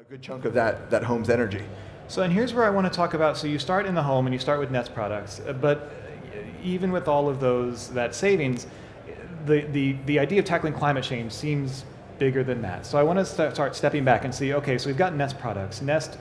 a good chunk of that home's energy. So, and here's where I want to talk about, so you start in the home and you start with Nest products, but even with all of that savings, the idea of tackling climate change seems bigger than that. So I want to start stepping back and see, okay, so we've got Nest products. Nest,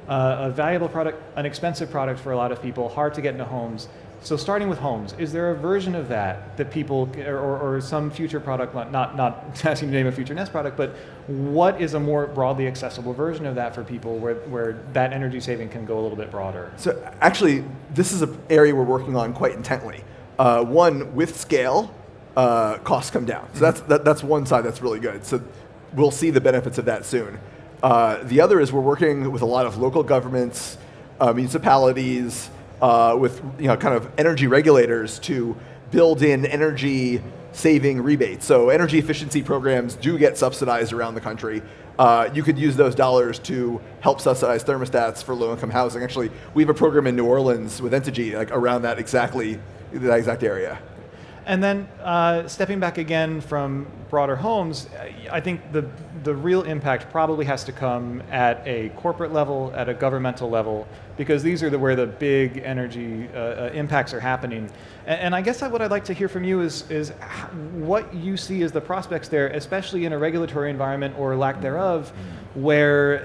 a valuable product, an expensive product for a lot of people, hard to get into homes. So starting with homes, is there a version of that people, or some future product, not asking you to name a future Nest product, but what is a more broadly accessible version of that for people where that energy saving can go a little bit broader? So actually, this is an area we're working on quite intently. One, with scale, costs come down. So that's one side that's really good. So we'll see the benefits of that soon. The other is we're working with a lot of local governments, municipalities, with kind of energy regulators to build in energy saving rebates. So energy efficiency programs do get subsidized around the country. You could use those dollars to help subsidize thermostats for low-income housing. Actually, we have a program in New Orleans with Entergy around that exact area. And then stepping back again from broader homes, I think the real impact probably has to come at a corporate level, at a governmental level, because these are where the big energy impacts are happening. And I guess what I'd like to hear from you is what you see as the prospects there, especially in a regulatory environment or lack thereof, where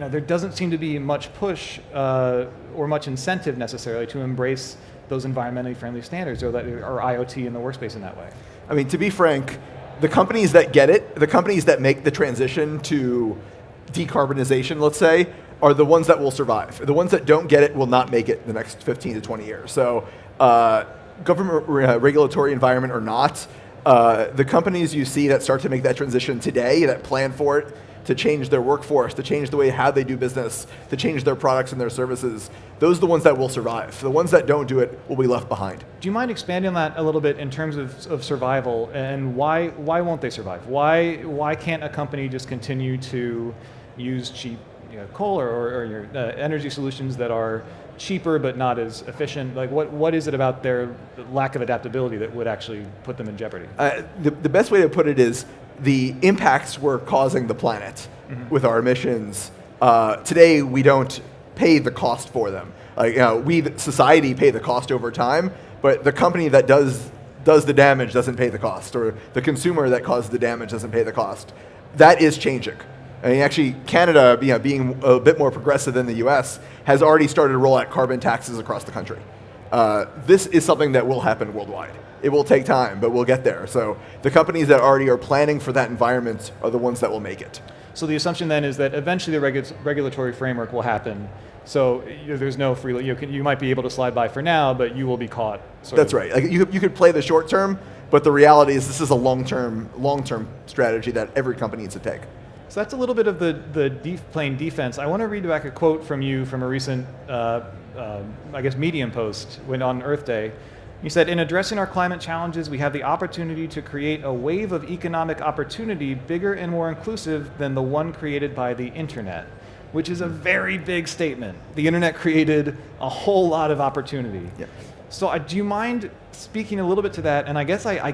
there doesn't seem to be much push or much incentive necessarily to embrace those environmentally friendly standards or IoT in the workspace in that way. I mean, to be frank, the companies that get it, the companies that make the transition to decarbonization, let's say, are the ones that will survive. The ones that don't get it will not make it the next 15 to 20 years. So government regulatory environment or not, the companies you see that start to make that transition today, that plan for it, to change their workforce, to change the way how they do business, to change their products and their services, those are the ones that will survive. The ones that don't do it will be left behind. Do you mind expanding on that a little bit in terms of survival, and why won't they survive? Why can't a company just continue to use cheap coal or your energy solutions that are cheaper but not as efficient? Like what is it about their lack of adaptability that would actually put them in jeopardy? The best way to put it is the impacts we're causing the planet with our emissions. Today we don't pay the cost for them. We, society, pay the cost over time, but the company that does the damage doesn't pay the cost, or the consumer that caused the damage doesn't pay the cost. That is changing. I mean, actually, Canada, being a bit more progressive than the US, has already started to roll out carbon taxes across the country. This is something that will happen worldwide. It will take time, but we'll get there. So the companies that already are planning for that environment are the ones that will make it. So the assumption then is that eventually the regulatory framework will happen. So there's no free, you might be able to slide by for now, but you will be caught. That's right. You could play the short term, but the reality is this is a long-term strategy that every company needs to take. So that's a little bit of the playing defense. I want to read back a quote from you from a recent, Medium post when on Earth Day. You said, "In addressing our climate challenges, we have the opportunity to create a wave of economic opportunity bigger and more inclusive than the one created by the internet," which is a very big statement. The internet created a whole lot of opportunity. Yeah. So do you mind speaking a little bit to that? And I guess I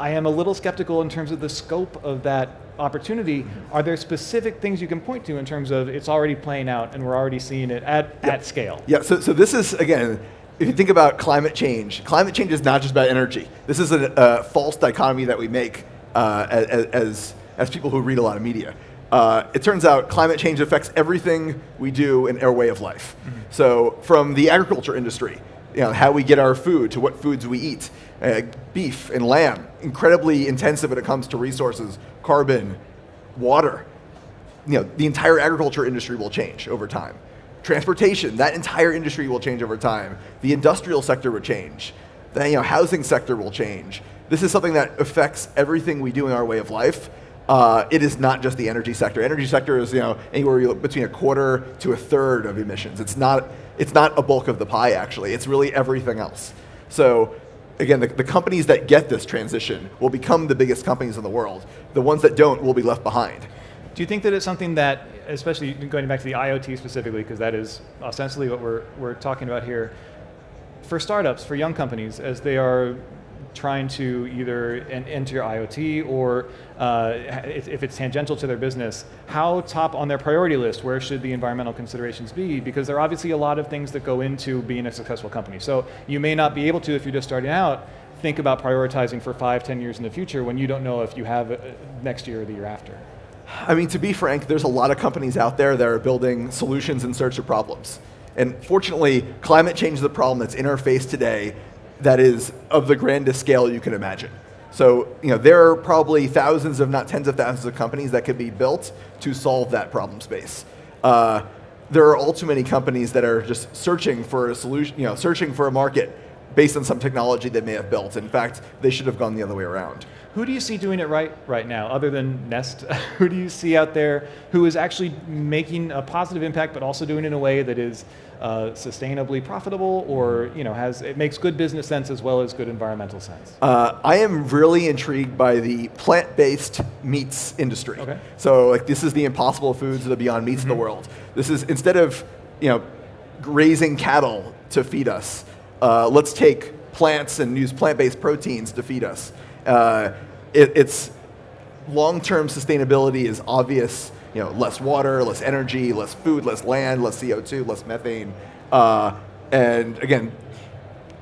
am a little skeptical in terms of the scope of that opportunity. Are there specific things you can point to in terms of it's already playing out and we're already seeing it at scale? Yeah, so this is, again, if you think about climate change is not just about energy. This is a false dichotomy that we make as people who read a lot of media. It turns out climate change affects everything we do in our way of life. So from the agriculture industry, how we get our food to what foods we eat, beef and lamb, incredibly intensive when it comes to resources, carbon, water. The entire agriculture industry will change over time. Transportation, that entire industry will change over time. The industrial sector will change. The housing sector will change. This is something that affects everything we do in our way of life. It is not just the energy sector. Energy sector is anywhere between a quarter to a third of emissions. It's not a bulk of the pie, actually. It's really everything else. So again, the companies that get this transition will become the biggest companies in the world. The ones that don't will be left behind. Do you think that it's something that, especially going back to the IoT specifically, because that is ostensibly what we're talking about here, for startups, for young companies, as they are trying to either enter IoT or if it's tangential to their business, how top on their priority list, where should the environmental considerations be? Because there are obviously a lot of things that go into being a successful company. So you may not be able to, if you're just starting out, think about prioritizing for 5-10 years in the future when you don't know if you have next year or the year after. I mean, to be frank, there's a lot of companies out there that are building solutions in search of problems. And fortunately, climate change is a problem that's in our face today that is of the grandest scale you can imagine. So, there are probably thousands, if not tens of thousands of companies that could be built to solve that problem space. There are all too many companies that are just searching for a solution, searching for a market based on some technology they may have built. In fact, they should have gone the other way around. Who do you see doing it right now, other than Nest? Who do you see out there who is actually making a positive impact, but also doing it in a way that is sustainably profitable, or it makes good business sense as well as good environmental sense? I am really intrigued by the plant-based meats industry. Okay. So, this is the Impossible Foods or the Beyond Meats of the world. This is, instead of raising cattle to feed us, let's take plants and use plant-based proteins to feed us. It's long-term sustainability is obvious. Less water, less energy, less food, less land, less CO2, less methane, and again,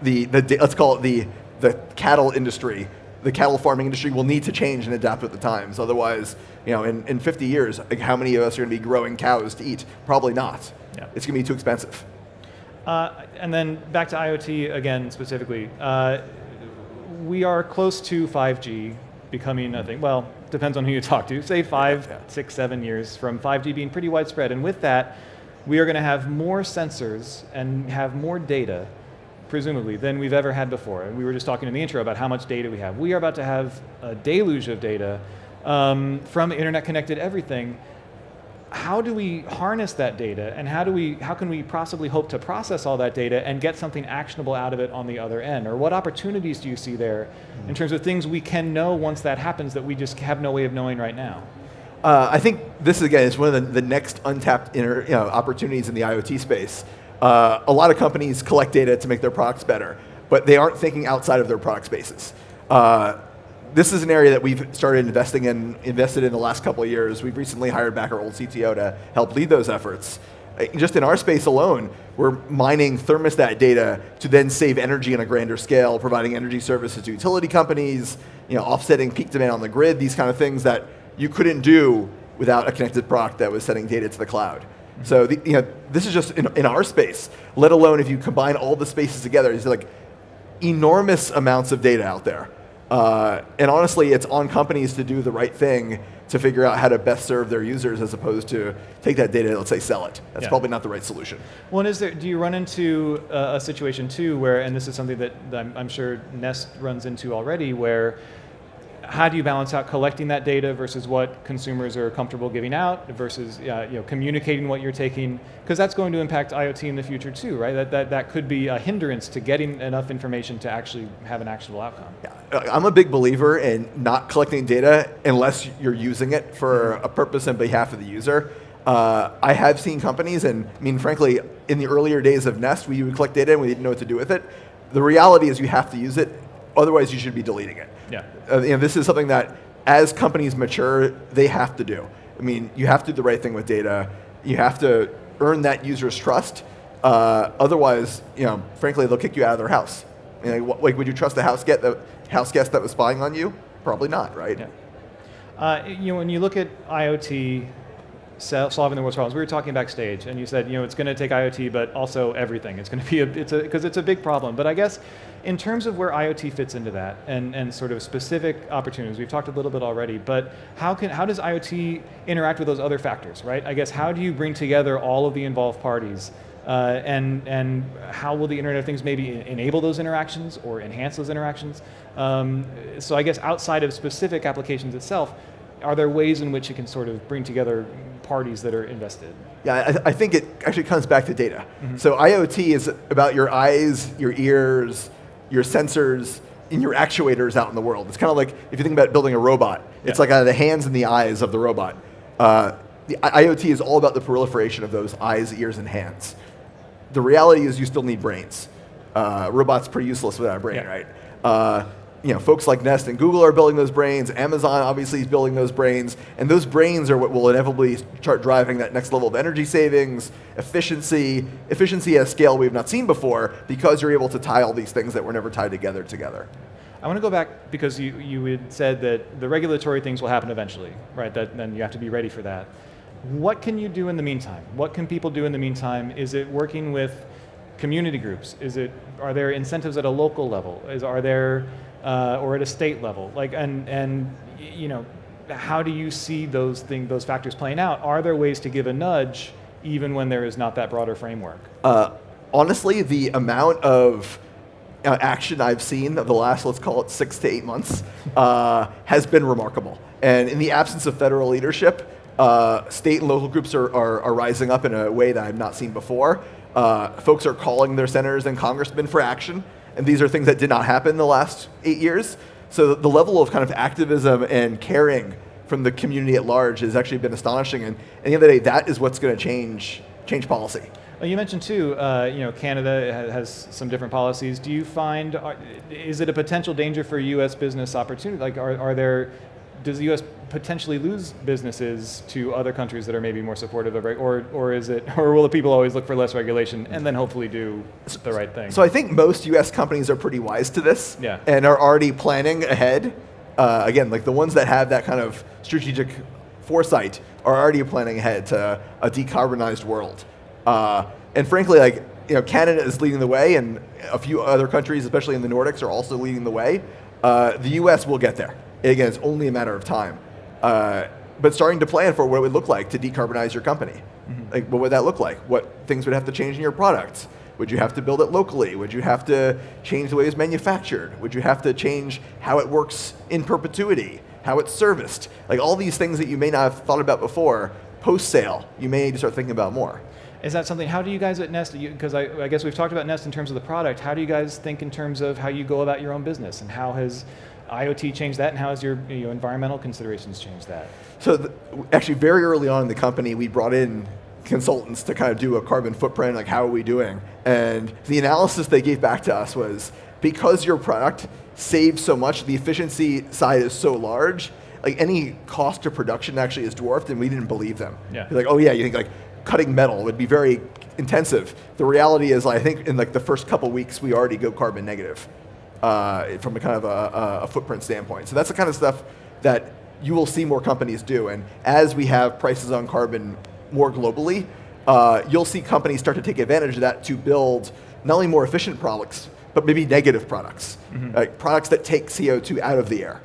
let's call it the cattle industry. The cattle farming industry will need to change and adapt with the times. Otherwise, in 50 years, how many of us are going to be growing cows to eat? Probably not. Yeah. It's going to be too expensive. And then back to IoT again specifically. We are close to 5G becoming a thing. Well, depends on who you talk to. Say 5, 6, 7 years from 5G being pretty widespread. And with that, we are going to have more sensors and have more data, presumably, than we've ever had before. And we were just talking in the intro about how much data we have. We are about to have a deluge of data from internet-connected everything. How do we harness that data, and how can we possibly hope to process all that data and get something actionable out of it on the other end? Or what opportunities do you see there in terms of things we can know once that happens that we just have no way of knowing right now? I think this, again, is one of the next untapped opportunities in the IoT space. A lot of companies collect data to make their products better, but they aren't thinking outside of their product spaces. This is an area that we've started invested in the last couple of years. We've recently hired back our old CTO to help lead those efforts. Just in our space alone, we're mining thermostat data to then save energy on a grander scale, providing energy services to utility companies, offsetting peak demand on the grid, these kind of things that you couldn't do without a connected product that was sending data to the cloud. So this is just in our space, let alone if you combine all the spaces together, there's enormous amounts of data out there. And honestly, it's on companies to do the right thing to figure out how to best serve their users as opposed to take that data, let's say, sell it. That's probably not the right solution. Well, do you run into a situation too where, and this is something that I'm sure Nest runs into already, where how do you balance out collecting that data versus what consumers are comfortable giving out versus communicating what you're taking? Because that's going to impact IoT in the future too, right? That could be a hindrance to getting enough information to actually have an actionable outcome. Yeah. I'm a big believer in not collecting data unless you're using it for a purpose on behalf of the user. I have seen companies, and frankly, in the earlier days of Nest, we would collect data and we didn't know what to do with it. The reality is you have to use it, otherwise you should be deleting it. Yeah. This is something that, as companies mature, they have to do. You have to do the right thing with data. You have to earn that user's trust. Otherwise, frankly, they'll kick you out of their house. Would you trust the house guest that was spying on you? Probably not, right? Yeah. When you look at IoT solving the world's problems, we were talking backstage, and you said, it's going to take IoT, but also everything. It's going to be because it's a big problem. But I guess in terms of where IoT fits into that and sort of specific opportunities, we've talked a little bit already, but how does IoT interact with those other factors, right? I guess how do you bring together all of the involved parties and how will the Internet of Things maybe enable those interactions or enhance those interactions? So I guess outside of specific applications itself, are there ways in which it can sort of bring together parties that are invested? Yeah, I think it actually comes back to data. Mm-hmm. So IoT is about your eyes, your ears, your sensors, and your actuators out in the world. It's kind of like if you think about building a robot, it's like the hands and the eyes of the robot. The IoT is all about the proliferation of those eyes, ears, and hands. The reality is you still need brains. Robot's pretty useless without a brain, right? folks like Nest and Google are building those brains. Amazon obviously is building those brains, and those brains are what will inevitably start driving that next level of energy savings, efficiency at a scale we've not seen before, because you're able to tie all these things that were never tied together. I want to go back because you had said that the regulatory things will happen eventually, right? Then you have to be ready for that. What can you do in the meantime? What can people do in the meantime? Is it working with community groups? Are there incentives at a local level? Are there or at a state level? How do you see those factors playing out? Are there ways to give a nudge even when there is not that broader framework? Honestly, the amount of action I've seen of the last, let's call it 6 to 8 months, has been remarkable. And in the absence of federal leadership, state and local groups are rising up in a way that I've not seen before. Folks are calling their senators and congressmen for action, and these are things that did not happen in the last 8 years. So the level of kind of activism and caring from the community at large has actually been astonishing. And at the end of the day, that is what's going to change policy. Well, you mentioned too, Canada has some different policies. Do you find, is it a potential danger for U.S. business opportunity? Like, does the U.S. potentially lose businesses to other countries that are maybe more supportive of, or will the people always look for less regulation and then hopefully do the right thing? So I think most U.S. companies are pretty wise to this, and are already planning ahead. Again, like the ones that have that kind of strategic foresight are already planning ahead to a decarbonized world. And frankly, Canada is leading the way, and a few other countries, especially in the Nordics, are also leading the way. The U.S. will get there. Again, it's only a matter of time. But starting to plan for what it would look like to decarbonize your company. Mm-hmm. Like, what would that look like? What things would have to change in your products? Would you have to build it locally? Would you have to change the way it's manufactured? Would you have to change how it works in perpetuity? How it's serviced? Like all these things that you may not have thought about before, post-sale, you may need to start thinking about more. Is that something, how do you guys at Nest, because I guess we've talked about Nest in terms of the product, how do you guys think in terms of how you go about your own business, and how has IoT changed that, and how has your environmental considerations changed that? So actually very early on in the company, we brought in consultants to kind of do a carbon footprint, like how are we doing? And the analysis they gave back to us was, because your product saves so much, the efficiency side is so large, like any cost of production actually is dwarfed, and we didn't believe them. Yeah. Like, oh yeah, you think like cutting metal would be very intensive. The reality is, I think in like the first couple weeks, we already go carbon negative from a kind of a footprint standpoint. So that's the kind of stuff that you will see more companies do. And as we have prices on carbon more globally, you'll see companies start to take advantage of that to build not only more efficient products, but maybe negative products, like products that take CO2 out of the air.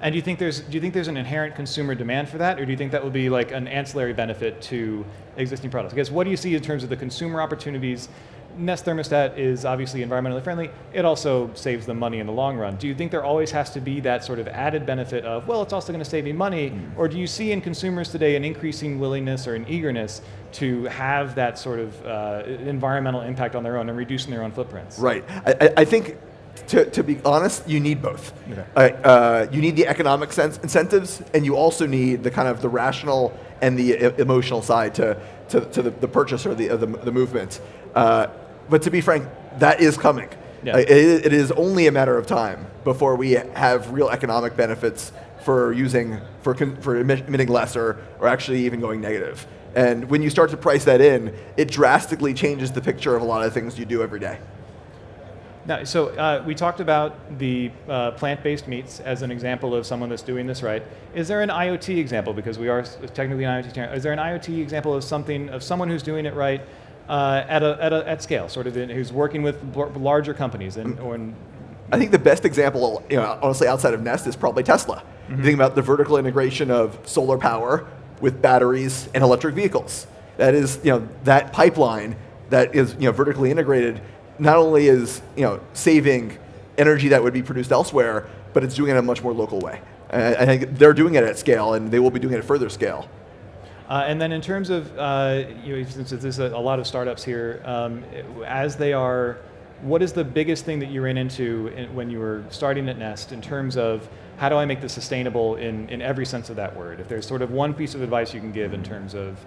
And do you think there's an inherent consumer demand for that, or do you think that would be like an ancillary benefit to existing products? I guess, what do you see in terms of the consumer opportunities? Nest thermostat is obviously environmentally friendly. It also saves them money in the long run. Do you think there always has to be that sort of added benefit of, well, it's also going to save me money, or do you see in consumers today an increasing willingness or an eagerness to have that sort of environmental impact on their own and reducing their own footprints? Right. I think, to be honest, you need both. Okay. You need the economic incentives, and you also need the kind of the rational and the emotional side to the purchase or the movement. But to be frank, that is coming. Yeah. It is only a matter of time before we have real economic benefits for emitting less or actually even going negative. And when you start to price that in, it drastically changes the picture of a lot of things you do every day. Now, so we talked about the plant-based meats as an example of someone that's doing this right. Is there an IoT example, because we are technically an IoT channel, is there an IoT example of someone who's doing it right at scale, sort of who's working with larger companies? I think the best example, honestly, outside of Nest is probably Tesla. Mm-hmm. You think about the vertical integration of solar power with batteries and electric vehicles. That is, that pipeline that is, vertically integrated not only is, saving energy that would be produced elsewhere, but it's doing it in a much more local way. I think they're doing it at scale, and they will be doing it at further scale. And then in terms of, since there's a lot of startups here, as they are, what is the biggest thing that you ran into when you were starting at Nest in terms of how do I make this sustainable in every sense of that word? If there's sort of one piece of advice you can give in terms of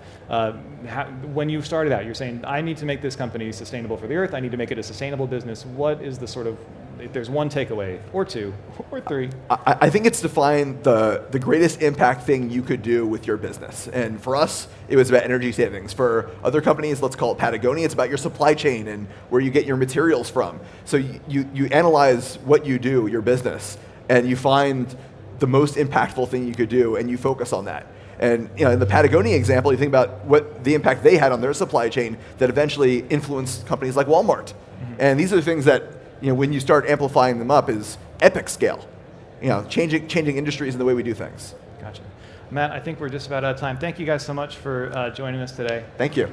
when you started out, you're saying, I need to make this company sustainable for the earth, I need to make it a sustainable business. What is the sort of, if there's one takeaway, or two, or three? I think it's to find the greatest impact thing you could do with your business. And for us, it was about energy savings. For other companies, let's call it Patagonia, it's about your supply chain and where you get your materials from. So you analyze what you do, your business, and you find the most impactful thing you could do, and you focus on that. And in the Patagonia example, you think about what the impact they had on their supply chain that eventually influenced companies like Walmart. Mm-hmm. And these are the things that, when you start amplifying them up, is epic scale. Changing industries and the way we do things. Gotcha. Matt, I think we're just about out of time. Thank you guys so much for joining us today. Thank you.